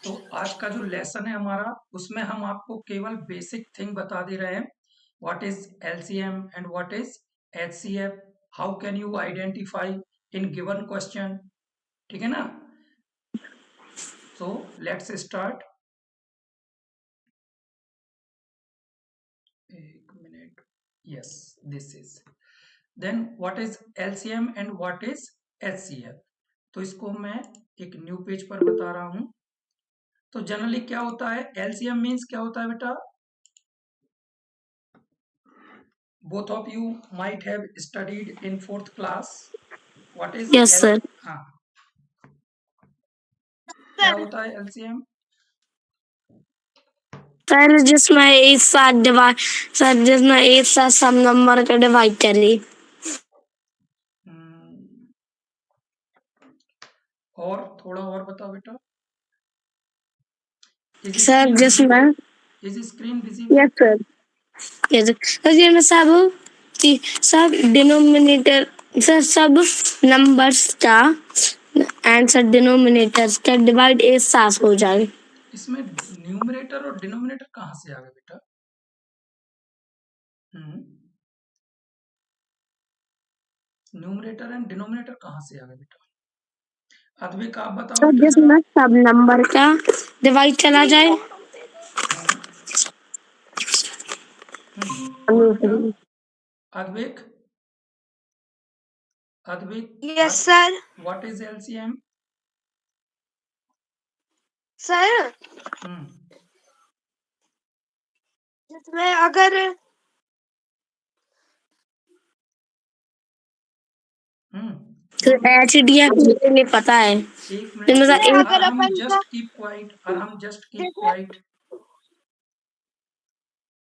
तो आज का जो लेसन है हमारा, उसमें हम आपको केवल बेसिक थिंग बता दे रहे हैं। What is LCM and what is HCF, how can you identify in given question, ठीक है ना। So let's start. एक minute, yes, this is then what is LCM and what is HCF. तो इसको मैं एक न्यू पेज पर बता रहा हूं। तो जनरली क्या होता है, एलसीएम मीन्स क्या होता है बेटा, both of you might have studied in 4th class what is Yes, sir. हाँ, क्या होता है एलसीएम। सर जिसमें एक साथ डिवाइड, सर जिसमें एक साथ सब नंबर का डिवाइड करिए। और थोड़ा और बताओ बेटा। सर जिसमें, is screen visible. Yes sir, yes sir, जिसमें सब डिनोमिनेटर, सर सब नंबर्स का आंसर डिनोमिनेटर्स का डिवाइड एक साथ हो जाए। इसमें न्यूमरेटर और डिनोमिनेटर कहाँ से आ गए बेटा। न्यूमरेटर एंड डिनोमिनेटर कहाँ से आ गए बेटा। अद्विक आप बताओ सर बेटा जरा। जिसमें सब नंबर का डिवाइड चला जाए। बोल बेटा Advik. Advik, yes sir. What is LCM. Sir जिसमें अगर तो एचडीएफ मुझे पता है। एक मिनट, मतलब अगर हम अपन जस्ट कीप क्वाइट, और हम जस्ट कीप क्वाइट।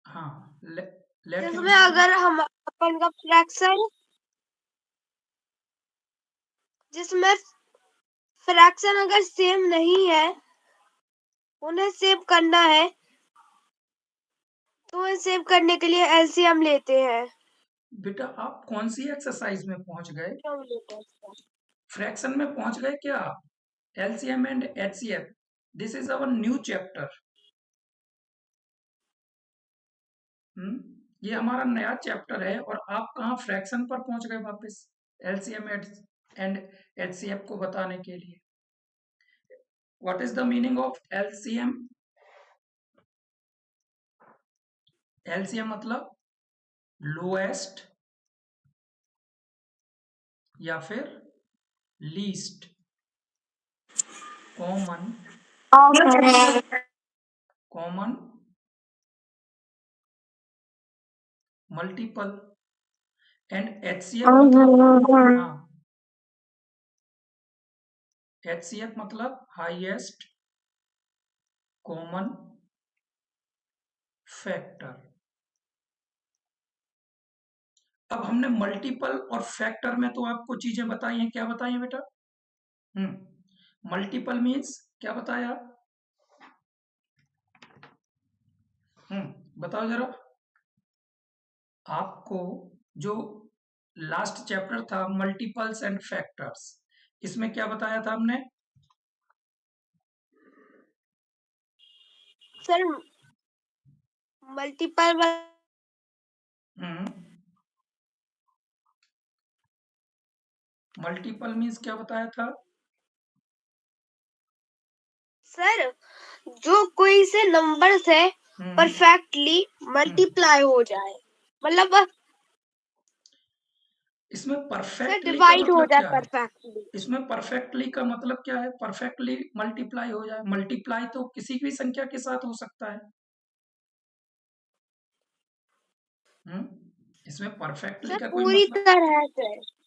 हाँ, लेट हिम जिसमें अगर हम अपन का फ्रैक्शन, जिसमें फ्रैक्शन अगर सेम नहीं है, उन्हें सेव करना है, तो उन्हें सेव करने के लिए एलसीएम लेते हैं। बेटा आप कौन सी एक्सरसाइज में पहुंच गए, फ्रैक्शन में पहुंच गए क्या। LCM and HCF, this is our new chapter. ये हमारा नया चैप्टर है, और आप कहाँ फ्रैक्शन पर पहुंच गए वापस, एलसीएम एंड एचसीएफ को बताने के लिए। What is the meaning of LCM. LCM मतलब लोएस्ट या फिर least common multiple, and HCF मतलब, हाँ, एचसीएफ मतलब हाईएस्ट कॉमन फैक्टर। अब हमने मल्टीपल और फैक्टर में तो आपको चीजें बताई हैं, क्या बताई हैं बेटा। मल्टीपल मीन्स क्या बताया, बताओ जरा। आपको जो लास्ट चैप्टर था मल्टीपल्स एंड फैक्टर्स, इसमें क्या बताया था हमने। सर मल्टीपल, मल्टीपल मीन्स क्या बताया था। सर जो कोई से नंबर से परफेक्टली मल्टीप्लाई हो जाए, मतलब इसमें परफेक्टली का डिवाइड हो मतलब जाए क्या है। परफेक्टली। इसमें परफेक्टली का मतलब क्या है, परफेक्टली मल्टीप्लाई हो जाए। मल्टीप्लाई तो किसी भी संख्या के साथ हो सकता है। इसमें परफेक्टली का कोई पूरी मतलब, तरह से।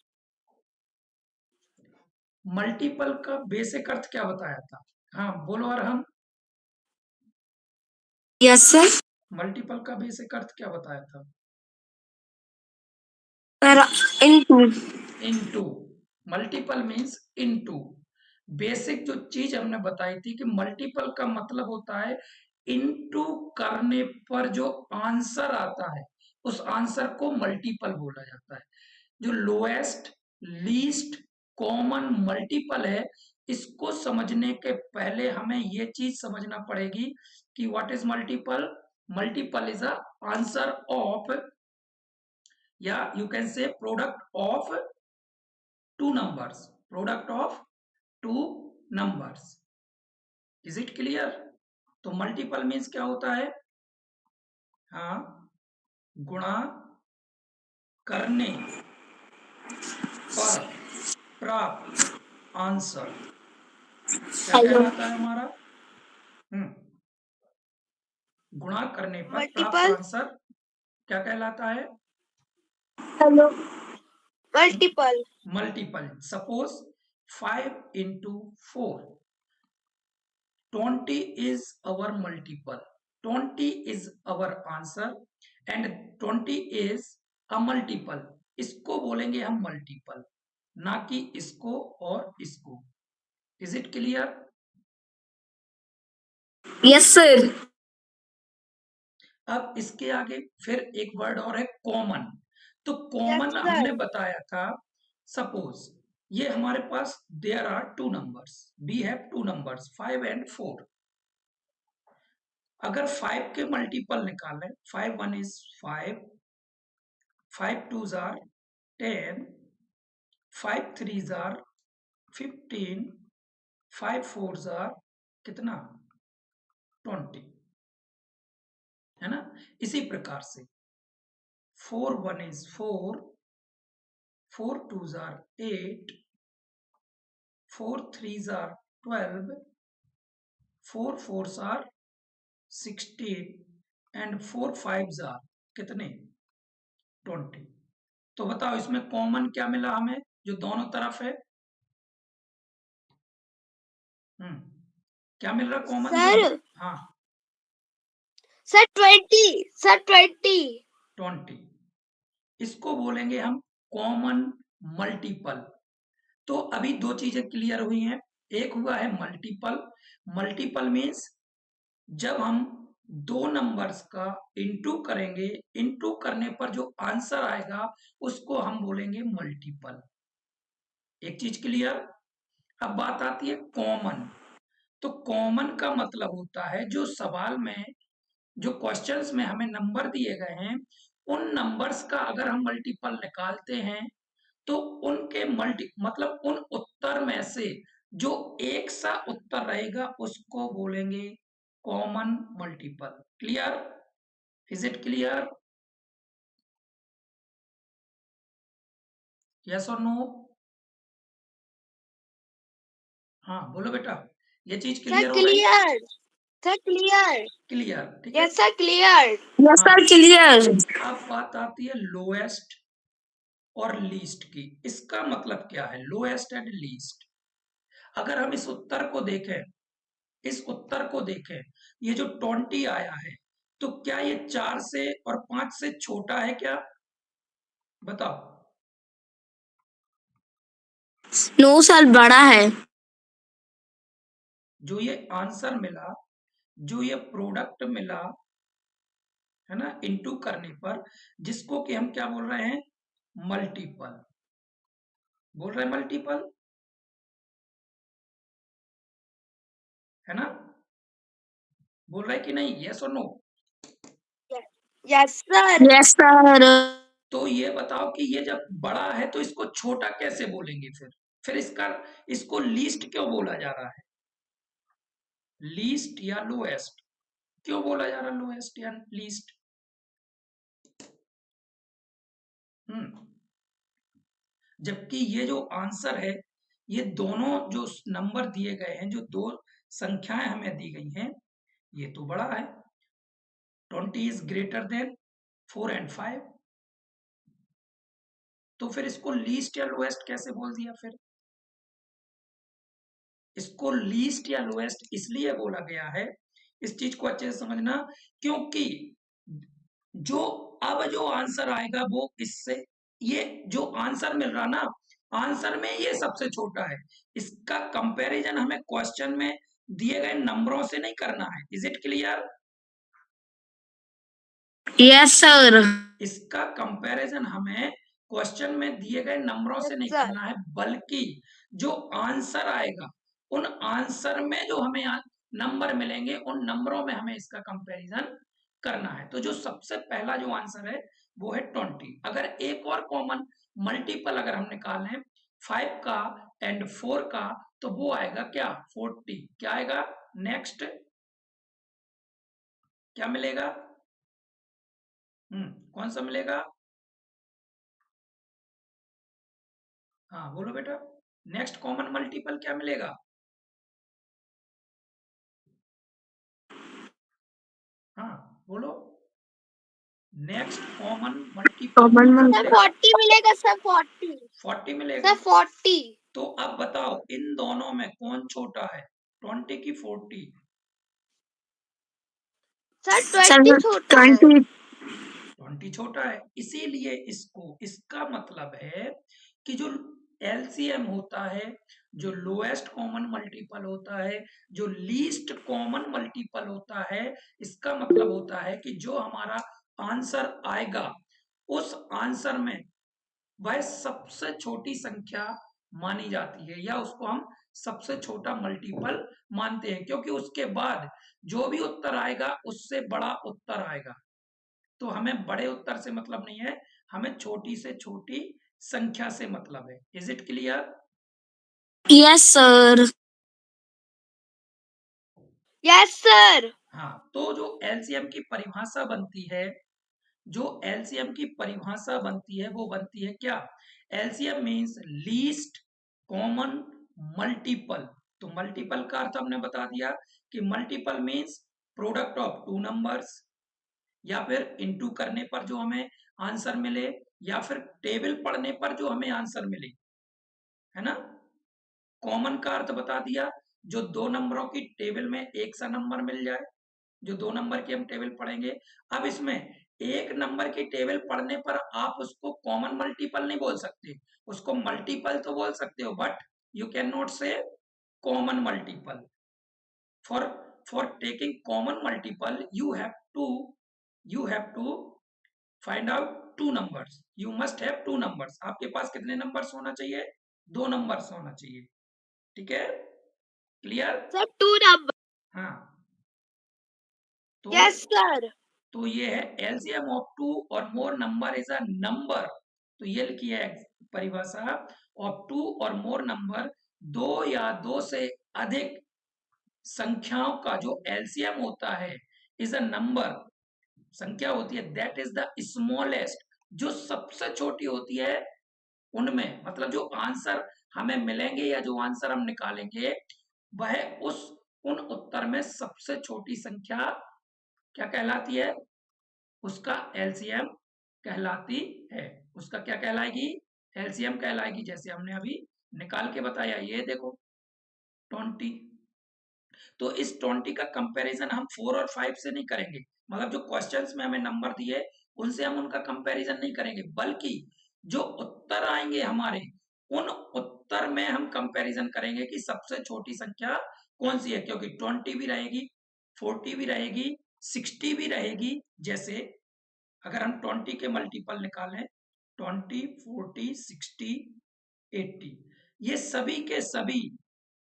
मल्टीपल का बेसिक अर्थ क्या बताया था। हाँ बोलो अरहम। Yes sir. मल्टीपल का बेसिक अर्थ क्या बताया था। Into, multiple means into. Basic जो चीज हमने बताई थी कि मल्टीपल का मतलब होता है इनटू करने पर जो आंसर आता है, उस आंसर को मल्टीपल बोला जाता है। जो लोएस्ट लीस्ट कॉमन मल्टीपल है, इसको समझने के पहले हमें ये चीज समझना पड़ेगी कि what is multiple. Multiple is a answer of, या you can say product of two numbers, product of two numbers. Is it clear? तो मल्टीपल मीन्स क्या होता है? हाँ, गुणा करने पर प्राप्त आंसर क्या कहलाता है हमारा? गुणा करने पर प्राप्त मल्टीपल आंसर क्या कहलाता है? Hello multiple multiple. Suppose 5 into 4, 20 is our multiple, 20 is our answer and 20 is a multiple। इसको बोलेंगे हम मल्टीपल, ना कि इसको और इसको। Is it clear? Yes sir. अब इसके आगे फिर एक वर्ड और है कॉमन। तो कॉमन हमने बताया था, सपोज ये हमारे पास there are two numbers, we have two numbers 5 and 4। अगर 5 के मल्टीपल निकालें, 5 1 is 5, 5 2s are 10, 5 3s are 15, 5 4s are कितना? 20, है ना? इसी प्रकार से 4 1 is 4, 4 2s are 8, 4 3s are 12, 4 4s are 16 and 4 5s are कितने? 20। तो बताओ इसमें कॉमन क्या मिला हमें जो दोनों तरफ है? क्या मिल रहा कॉमन? सर हाँ सर 20 सर 20। इसको बोलेंगे हम कॉमन मल्टीपल। तो अभी दो चीजें क्लियर हुई हैं। एक हुआ है मल्टीपल। मल्टीपल मीन्स जब हम दो नंबर्स का इंटू करेंगे, इंटू करने पर जो आंसर आएगा उसको हम बोलेंगे मल्टीपल। एक चीज क्लियर? अब बात आती है कॉमन। तो कॉमन का मतलब होता है जो सवाल में, जो क्वेश्चंस में हमें नंबर दिए गए हैं, उन नंबर्स का अगर हम मल्टीपल निकालते हैं तो उनके मतलब उन उत्तर में से जो एक सा उत्तर रहेगा उसको बोलेंगे common multiple. Clear? Is it clear? Yes और नो? हाँ बोलो बेटा, ये चीज क्लियर हो गई? सर क्लियर क्लियर, ठीक है। Yes sir clear yes sir clear. अब बात आती है लोएस्ट और लीस्ट की। इसका मतलब क्या है लोएस्ट एंड लीस्ट? अगर हम इस उत्तर को देखें, इस उत्तर को देखें, ये जो 20 आया है, तो क्या ये 4 से और 5 से छोटा है क्या? बताओ। नो सर बड़ा है। जो ये आंसर मिला, जो ये प्रोडक्ट मिला, है ना, इनटू करने पर, जिसको कि हम क्या बोल रहे हैं? मल्टीपल। बोल रहे हैं मल्टीपल, है ना? बोल रहे कि नहीं? यस और no? Yes sir yes sir. तो ये बताओ कि ये जब बड़ा है तो इसको छोटा कैसे बोलेंगे? फिर इसको लीस्ट क्यों बोला जा रहा है? लीस्ट या लोएस्ट क्यों बोला जा रहा है? लोएस्ट या लीस्ट? जबकि ये जो आंसर है, ये दोनों जो नंबर दिए गए हैं, जो दो संख्याएं हमें दी गई हैं, ये तो बड़ा है। 20 इज ग्रेटर देन 4 and 5। तो फिर इसको लीस्ट या लोएस्ट कैसे बोल दिया? फिर इसको लीस्ट या लोएस्ट इसलिए बोला गया है, इस चीज को अच्छे से समझना, क्योंकि जो आंसर आएगा वो इससे, ये जो आंसर मिल रहा ना, आंसर में ये सबसे छोटा है। इसका कंपैरिजन हमें क्वेश्चन में दिए गए नंबरों से नहीं करना है। Is it clear? Yes sir. इसका कंपैरिजन हमें क्वेश्चन में दिए गए नंबरों से नहीं करना है, बल्कि जो आंसर आएगा उन आंसर में जो हमें नंबर मिलेंगे उन नंबरों में हमें इसका कंपैरिजन करना है। तो जो सबसे पहला जो आंसर है वो है 20। अगर एक और कॉमन मल्टीपल अगर हम निकालें 5 का एंड 4 का तो वो आएगा क्या 40। क्या आएगा नेक्स्ट क्या मिलेगा? कौन सा मिलेगा? हाँ बोलो बेटा, नेक्स्ट कॉमन मल्टीपल क्या मिलेगा? हाँ बोलो, next common multiple common sir मिलेगा 40 मिलेगा सर 40 40 मिलेगा। सर 40 तो अब बताओ इन दोनों में कौन छोटा है, 20 की 40? सर 20 छोटा है 20 छोटा है, इसीलिए इसका मतलब है कि जो एलसीएम होता है, जो लोएस्ट कॉमन मल्टीपल होता है, जो लीस्ट कॉमन मल्टीपल होता है, इसका मतलब होता है कि जो हमारा आंसर आएगा उस आंसर में वह सबसे छोटी संख्या मानी जाती है, या उसको हम सबसे छोटा मल्टीपल मानते हैं, क्योंकि उसके बाद जो भी उत्तर आएगा उससे बड़ा उत्तर आएगा। तो हमें बड़े उत्तर से मतलब नहीं है, हमें छोटी से छोटी संख्या से मतलब है। Is it clear? Yes sir yes sir हाँ, तो जो एलसीएम की परिभाषा बनती है, जो एलसीएम की परिभाषा बनती है वो बनती है क्या? LCM means least common multiple. तो मल्टीपल का अर्थ हमने बता दिया कि multiple means product of two numbers, या फिर इनटू करने पर जो हमें आंसर मिले, या फिर टेबल पढ़ने पर जो हमें आंसर मिले, है ना। कॉमन का अर्थ बता दिया, जो दो नंबरों की टेबल में एक सा नंबर मिल जाए, जो दो नंबर की हम टेबल पढ़ेंगे। अब इसमें एक नंबर की टेबल पढ़ने पर आप उसको कॉमन मल्टीपल नहीं बोल सकते, उसको मल्टीपल तो बोल सकते हो, बट यू कैन नॉट से common multiple. for taking common multiple you have to find out two numbers, you must have two numbers। आपके पास कितने नंबर्स होना चाहिए? दो नंबर्स होना चाहिए, ठीक है, क्लियर? सर 2 नंबर हाँ, तो यस सर तो ये है एलसीएम ऑफ टू और मोर नंबर इज अ नंबर। तो ये लिखी है परिभाषा, ऑफ टू और मोर नंबर, दो या दो से अधिक संख्याओं का जो एलसीएम होता है इज अ नंबर, संख्या होती है, दैट इज द स्मॉलेस्ट, जो सबसे छोटी होती है उनमें, मतलब जो आंसर हमें मिलेंगे या जो आंसर हम निकालेंगे वह उन उत्तर में सबसे छोटी संख्या क्या कहलाती है? उसका एलसीएम कहलाती है। उसका क्या कहलाएगी? एलसीएम कहलाएगी। जैसे हमने अभी निकाल के बताया, ये देखो 20। तो इस 20 का कंपैरिजन हम 4 और 5 से नहीं करेंगे, मतलब जो क्वेश्चंस में हमें नंबर दिए उनसे हम उनका कंपैरिजन नहीं करेंगे, बल्कि जो उत्तर आएंगे हमारे उन उत्तर में हम कंपैरिजन करेंगे कि सबसे छोटी संख्या कौन सी है, क्योंकि 20 भी रहेगी, 40 भी रहेगी, 60 भी रहेगी। जैसे अगर हम 20 के मल्टीपल निकालें, 20, 40, 60, 80, ये सभी के सभी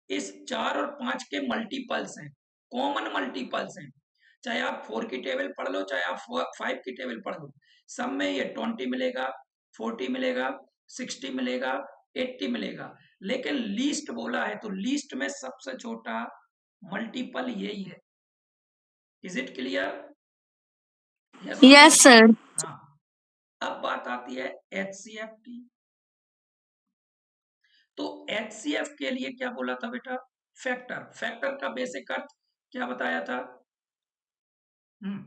इस 4 और 5 के मल्टीपल्स हैं, कॉमन मल्टीपल्स हैं। चाहे आप 4 की टेबल पढ़ लो, चाहे आप 5 की टेबल पढ़ लो, सब में ये 20 मिलेगा, 40 मिलेगा, 60 मिलेगा, 80 मिलेगा। लेकिन लीस्ट बोला है तो लीस्ट में सबसे छोटा मल्टीपल यही है। Is it clear? Yes sir हाँ, अब बात आती है एचसीएफ की। तो एचसीएफ के लिए क्या बोला था बेटा? फैक्टर। फैक्टर का बेसिक अर्थ क्या बताया था? हम्म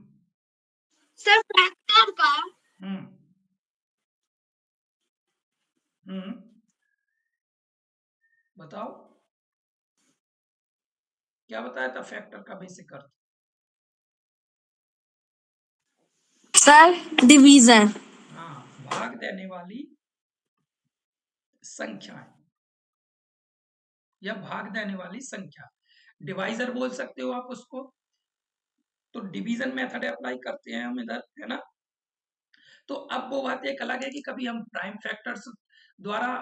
सर फैक्टर का हम्म हम्म बताओ क्या बताया था फैक्टर का बेसिक अर्थ? सर डिवीजन हाँ, भाग देने वाली संख्याएं या भाग देने वाली संख्या, डिवाइजर बोल सकते हो आप उसको। तो डिवीजन मेथड अप्लाई करते हैं हम इधर, है ना। तो अब वो बात एक अलग है कि कभी हम प्राइम फैक्टर्स द्वारा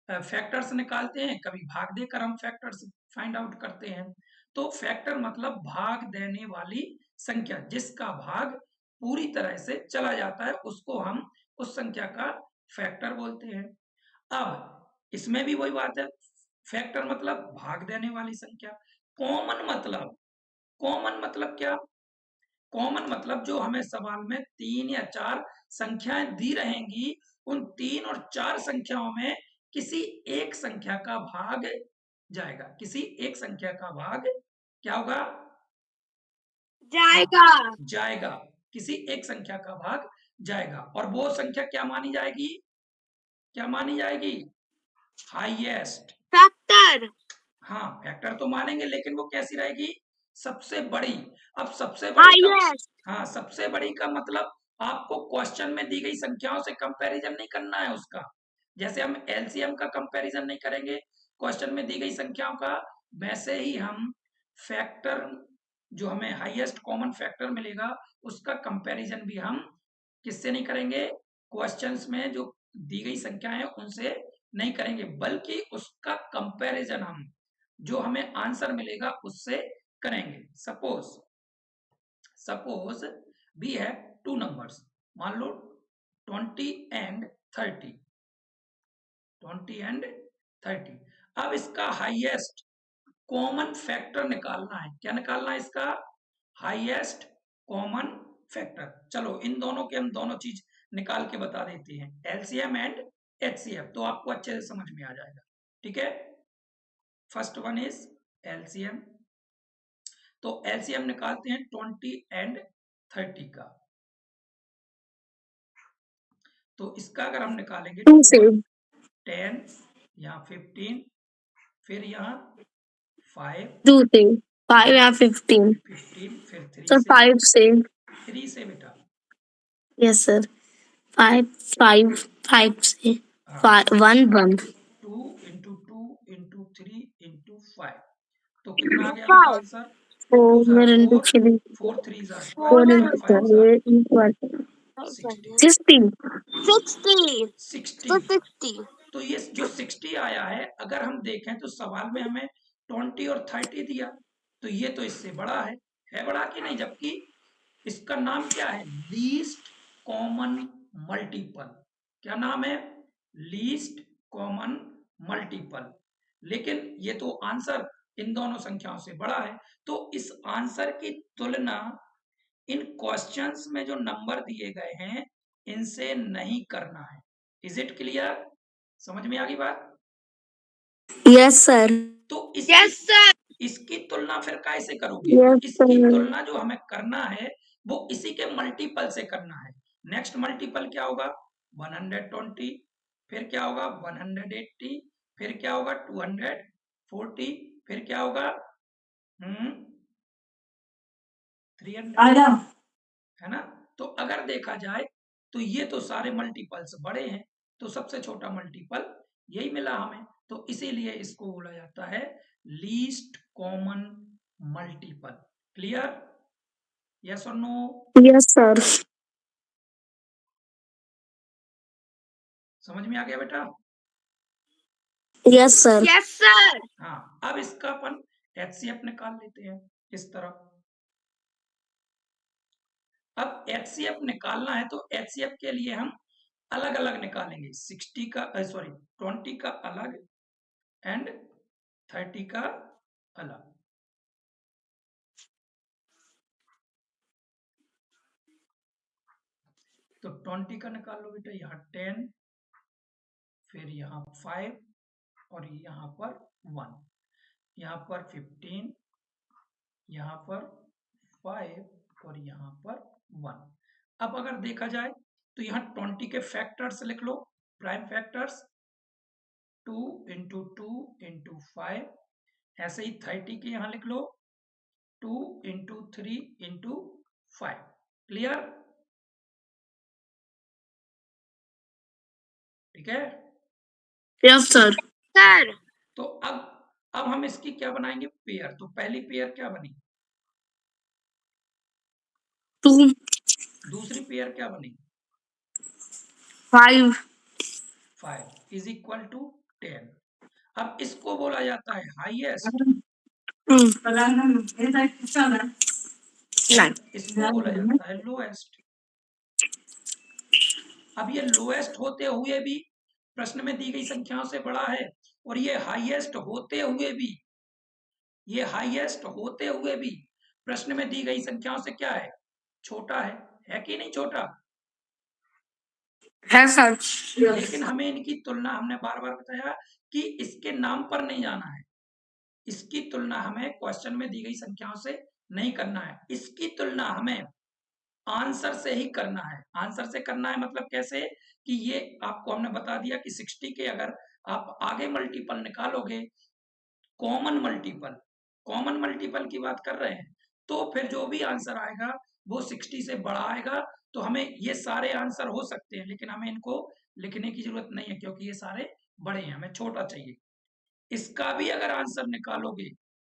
फैक्टर्स निकालते हैं, कभी भाग देकर हम फैक्टर्स फाइंड आउट करते हैं। तो फैक्टर मतलब भाग देने वाली संख्या, जिसका भाग पूरी तरह से चला जाता है उसको हम उस संख्या का फैक्टर बोलते हैं। अब इसमें भी वही बात है, फैक्टर मतलब भाग देने वाली संख्या। कॉमन मतलब क्या? कॉमन मतलब जो हमें सवाल में 3 या 4 संख्याएं दी रहेंगी, उन 3 और 4 संख्याओं में किसी एक संख्या का भाग जाएगा। किसी एक संख्या का भाग क्या होगा? जाएगा। जाएगा। किसी एक संख्या का भाग जाएगा। और वो संख्या क्या मानी जाएगी? क्या मानी जाएगी? हाईएस्ट। फैक्टर। हाँ, फैक्टर तो मानेंगे, लेकिन वो कैसी रहेगी? सबसे बड़ी। अब सबसे बड़ी का हाईएस्ट। हाँ, सबसे बड़ी का मतलब आपको क्वेश्चन में दी गई संख्याओं से कंपैरिजन नहीं करना है उसका। जैसे हम एलसीएम का कंपैरिजन नहीं करेंगे क्वेश्चन में दी गई संख्याओं का, वैसे ही हम फैक्टर, जो हमें हाईएस्ट कॉमन फैक्टर मिलेगा, उसका कंपैरिजन भी हम किससे नहीं करेंगे? क्वेश्चंस में जो दी गई संख्याएं हैं उनसे नहीं करेंगे, बल्कि उसका कंपैरिजन हम जो हमें आंसर मिलेगा उससे करेंगे। Suppose we have two numbers, मान लो 20 एंड 30। 20 एंड 30। अब इसका हाईएस्ट कॉमन फैक्टर निकालना है। क्या निकालना है इसका? Highest common factor. चलो इन दोनों के हम दोनों चीज निकाल के बता देते हैं, एलसीएम एंड एचसीएफ, तो आपको अच्छे से समझ में आ जाएगा। ठीक है, फर्स्ट वन इज एलसीएम। तो एलसीएम निकालते हैं 20 एंड 30 का। तो इसका अगर हम निकालेंगे 2 2 से, और 10, यहाँ 15, फिर यहाँ 5, 2 से 5 या 15, 15, फिर 3 सर से, 5 से, 3 से बेटा। यस सर, 5 5 5 से, हाँ, 1 1, 2 इंटू 2 इंटू 3 इंटू 5, तो कितना आ गया बेटा 5 आंसर? 2 4 जार into 4, 3, 4 3 जार 4 12 और 5 जार 4 60। 60, 60 60। तो 60 तो ये जो 60 आया है, अगर हम देखें तो सवाल में हमें 20 और 30 दिया, तो ये तो इससे बड़ा है बड़ा कि नहीं? जबकि इसका नाम क्या है? Least common multiple. क्या नाम है? Least common multiple. लेकिन ये तो आंसर इन दोनों संख्याओं से बड़ा है, तो इस आंसर की तुलना इन क्वेश्चंस में जो नंबर दिए गए हैं इनसे नहीं करना है। Is it clear? समझ में आ गई बात? यस सर, तो यस सर इसकी तुलना फिर कैसे करोगे? तो यस इसकी सर, तुलना जो हमें करना है वो इसी के मल्टीपल से करना है। नेक्स्ट मल्टीपल क्या होगा? 120, फिर क्या होगा? 180, फिर क्या होगा? 240, फिर क्या होगा? 300, है ना? तो अगर देखा जाए तो ये तो सारे मल्टीपल्स बड़े हैं, तो सबसे छोटा मल्टीपल यही मिला हमें, तो इसीलिए इसको बोला जाता है least common multiple. Clear? Yes और नो? यस सर, समझ में आ गया बेटा? यस सर, यस सर हाँ, अब इसका अपन एचसीएफ निकाल लेते हैं इस तरह। अब एचसीएफ निकालना है तो एचसीएफ के लिए हम अलग अलग निकालेंगे, 60 का सॉरी 20 का अलग एंड 30 का अलग। तो 20 का निकाल लो बेटा, यहाँ 10, फिर यहाँ 5 और यहाँ पर 1, यहाँ पर 15, यहाँ पर 5 और यहाँ पर 1। अब अगर देखा जाए तो यहाँ 20 के फैक्टर्स लिख लो, प्राइम फैक्टर्स 2 इंटू 2 इंटू 5, ऐसे ही 30 के यहाँ लिख लो 2 इंटू 3 इंटू 5। क्लियर? ठीक है। यस सर, सर तो अब हम इसकी क्या बनाएंगे? पेयर। तो पहली पेयर क्या बनी? 2 दूसरी पेयर क्या बनी? 5 5 इज इक्वल टू 10। अब इसको बोला जाता है हाईएस्ट, इसको बोला जाता है लोएस्ट। अब ये लोएस्ट होते हुए भी प्रश्न में दी गई संख्याओं से बड़ा है, और ये हाईएस्ट होते हुए भी, ये हाईएस्ट होते हुए भी प्रश्न में दी गई संख्याओं से क्या है, छोटा है कि नहीं छोटा? है सर। लेकिन हमें इनकी तुलना, हमने बार बार बताया कि इसके नाम पर नहीं जाना है, इसकी तुलना हमें क्वेश्चन में दी गई संख्याओं से नहीं करना है, इसकी तुलना हमें आंसर से ही करना है। आंसर से करना है मतलब कैसे, कि ये आपको हमने बता दिया कि 60 के अगर आप आगे मल्टीपल निकालोगे, कॉमन मल्टीपल की बात कर रहे हैं, तो फिर जो भी आंसर आएगा वो 60 से बड़ा आएगा। तो हमें ये सारे आंसर हो सकते हैं, लेकिन हमें इनको लिखने की जरूरत नहीं है, क्योंकि ये सारे बड़े हैं, हमें छोटा चाहिए। इसका भी अगर आंसर निकालोगे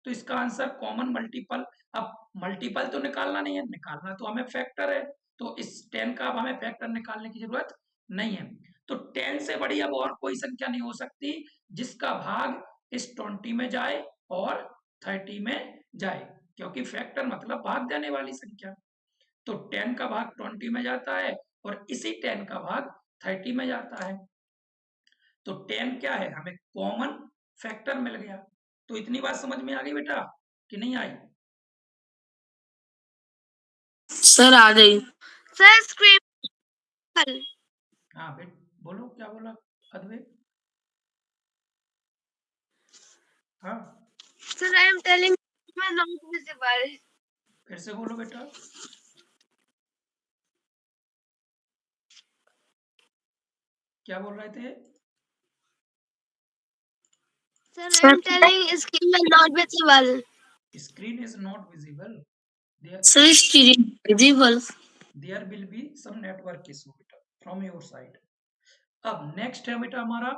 तो इसका आंसर कॉमन मल्टीपल, अब मल्टीपल तो निकालना नहीं है, निकालना तो हमें फैक्टर है, तो इस 10 का अब हमें फैक्टर निकालने की जरूरत नहीं है। तो 10 से बड़ी अब और कोई संख्या नहीं हो सकती जिसका भाग इस 20 में जाए और 30 में जाए, क्योंकि फैक्टर मतलब भाग जाने वाली संख्या। तो 10 का भाग 20 में जाता है और इसी 10 का भाग 30 में जाता है। तो 10 क्या है, हमें कॉमन फैक्टर मिल गया। तो इतनी बात समझ में आ गई बेटा कि नहीं आई? सर आ गई। Sir, screen. हाँ बेट, बोलो क्या बोला अद्वैत? हाँ Sir, I am telling you are not visible. फिर से बोलो बेटा। क्या बोल रहे थे? Sir, I am telling screen is not visible. Screen is not visible. Sir screen visible. There will be some network issue बेटा from your side. अब नेक्स्ट है बेटा हमारा,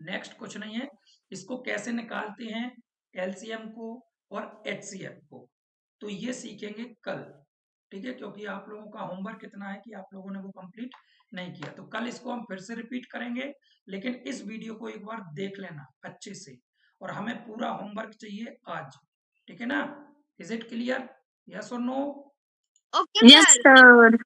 नेक्स्ट कुछ नहीं है, इसको कैसे निकालते हैं एलसीएम को और एचसीएफ को, तो ये सीखेंगे कल, ठीक है? क्योंकि आप लोगों का होमवर्क इतना है कि आप लोगों ने वो कंप्लीट नहीं किया, तो कल इसको हम फिर से रिपीट करेंगे, लेकिन इस वीडियो को एक बार देख लेना अच्छे से, और हमें पूरा होमवर्क चाहिए आज, ठीक है ना? Is it clear? यस और no? Okay, yes sir. Sir.